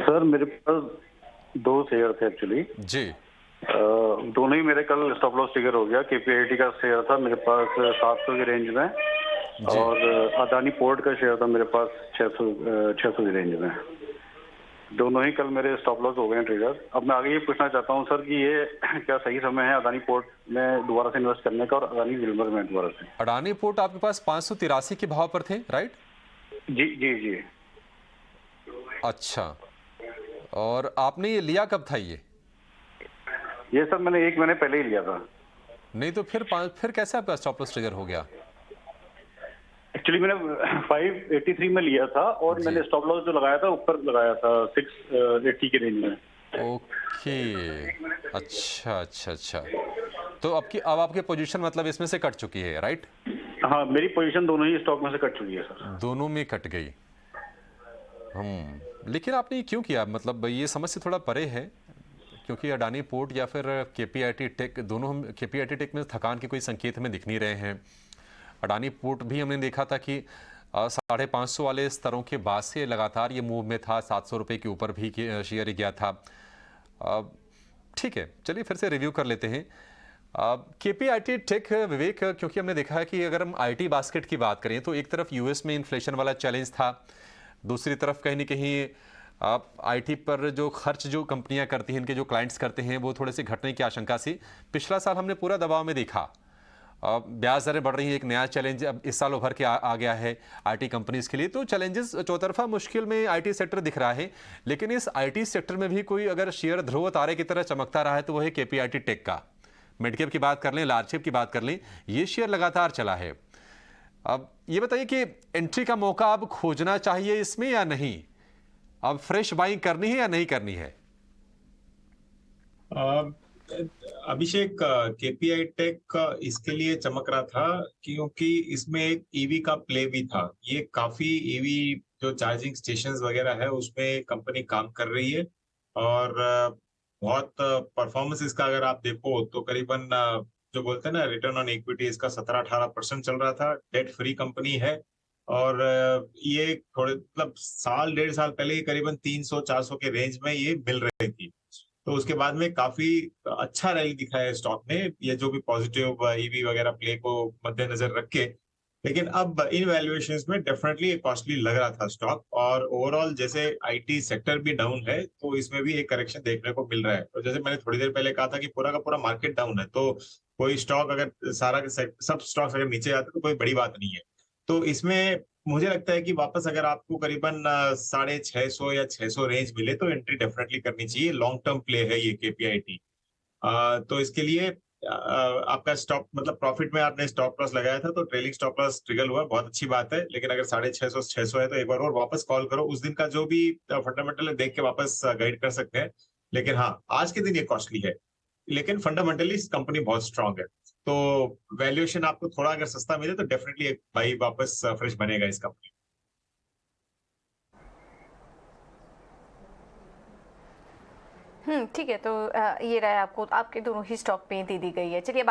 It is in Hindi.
सर मेरे पास दो शेयर थे एक्चुअली। जी। दोनों ही मेरे कल स्टॉप लॉस ट्रिगर हो गया। केपीआईटी का शेयर था मेरे पास 700 की रेंज में, जी। और अदानी पोर्ट का शेयर था मेरे पास 600 की रेंज में। दोनों ही कल मेरे स्टॉप लॉस हो गए हैं ट्रिगर। अब मैं आगे ये पूछना चाहता हूँ सर कि ये क्या सही समय है अदानी पोर्ट में दोबारा से इन्वेस्ट करने का और अदानी विल्मर में दोबारा से? अडानी पोर्ट आपके पास 583 के भाव पर थे, राइट? जी जी जी। अच्छा, और आपने ये लिया कब था ये सर मैंने 1 महीने पहले ही लिया था। नहीं तो फिर कैसे आपका स्टॉप लॉस ट्रिगर हो गया? एक्चुअली मैंने 583 में लिया था, और जी। मैंने स्टॉप लॉस जो लगाया था ऊपर लगाया था 680 के रेंज में। ओके। अच्छा अच्छा अच्छा। तो अब आपकी पोजीशन मतलब इसमें से कट चुकी है, राइट? हाँ, मेरी पोजीशन दोनों ही स्टॉक में से कट चुकी है सर। दोनों में कट गई। लेकिन आपने ये क्यों किया? मतलब ये समझ से थोड़ा परे है, क्योंकि अडानी पोर्ट या फिर केपीआईटी टेक, दोनों हम केपीआईटी टेक में थकान के कोई संकेत हमें दिख नहीं रहे हैं। अडानी पोर्ट भी हमने देखा था कि 550 वाले स्तरों के बाद से लगातार ये मूव में था, 700 रुपये के ऊपर भी शेयर गया था। ठीक है, चलिए फिर से रिव्यू कर लेते हैं। केपीआईटी टेक, विवेक, क्योंकि हमने देखा है कि अगर हम आईटी बास्केट की बात करें तो एक तरफ यूएस में इन्फ्लेशन वाला चैलेंज था, दूसरी तरफ कहीं ना कहीं आईटी पर जो खर्च जो कंपनियां करती हैं, इनके जो क्लाइंट्स करते हैं, वो थोड़े से घटने की आशंका सी पिछला साल हमने पूरा दबाव में देखा। ब्याज दरें बढ़ रही हैं, एक नया चैलेंज अब इस साल उभर के आ गया है आईटी कंपनीज के लिए। तो चैलेंजेस चौतरफा मुश्किल में आईटी सेक्टर दिख रहा है, लेकिन इस आईटी सेक्टर में भी कोई अगर शेयर ध्रुव तारे की तरह चमकता रहा है तो वह है केपीआईटी टेक का। मिड कैप की बात कर लें, लार्ज कैप की बात कर लें, ये शेयर लगातार चला है। अब ये बताइए कि एंट्री का मौका अब खोजना चाहिए इसमें या नहीं? अब फ्रेश बाइंग करनी है या नहीं करनी है? अ, अभिषेक, केपीआई टेक इसके लिए चमक रहा था क्योंकि इसमें एक ईवी का प्ले भी था। ये काफी ईवी जो चार्जिंग स्टेशंस वगैरह है उसमें कंपनी काम कर रही है, और बहुत परफॉर्मेंस इसका अगर आप देखो तो करीबन जो बोलते हैं ना रिटर्न ऑन इक्विटी, इसका 17-18% चल रहा था। डेट फ्री कंपनी है, और ये थोड़े मतलब साल 1.5 साल पहले ये करीबन 300-400 के रेंज में ये मिल रही थी। तो उसके बाद में काफी अच्छा रैली दिखाया है स्टॉक ने, ये जो भी पॉजिटिव ईवी वगैरह प्ले को मद्देनजर रख के। लेकिन अब इन वैल्यूएशंस में डेफिनेटली कॉस्टली लग रहा था स्टॉक, और ओवरऑल जैसे आईटी सेक्टर भी डाउन है तो इसमें भी एक करेक्शन देखने को मिल रहा है। तो जैसे मैंने थोड़ी देर पहले कहा था कि पूरा का पूरा मार्केट डाउन है, तो कोई स्टॉक अगर सब स्टॉक्स अगर नीचे आते तो कोई बड़ी बात नहीं है। तो इसमें मुझे लगता है कि वापस अगर आपको करीबन 650 या 600 रेंज मिले तो एंट्री डेफिनेटली करनी चाहिए। लॉन्ग टर्म प्ले है ये केपीआईटी। तो इसके लिए आपका स्टॉप मतलब प्रॉफिट में आपने स्टॉप लॉस लगाया था तो ट्रेलिंग स्टॉप लॉस ट्रिगर हुआ, बहुत अच्छी बात है। लेकिन अगर 650 है तो एक बार और वापस कॉल करो, उस दिन का जो भी फंडामेंटल है देख के वापस गाइड कर सकते हैं। लेकिन हाँ, आज के दिन ये कॉस्टली है, लेकिन फंडामेंटली कंपनी बहुत स्ट्रांग है। तो वैल्यूएशन आपको थोड़ा अगर सस्ता मिले तो डेफिनेटली एक भाई वापस फ्रेश बनेगा इस कंपनी। ठीक है, तो ये राय आपको आपके दोनों ही स्टॉक पे दे दी गई है। चलिए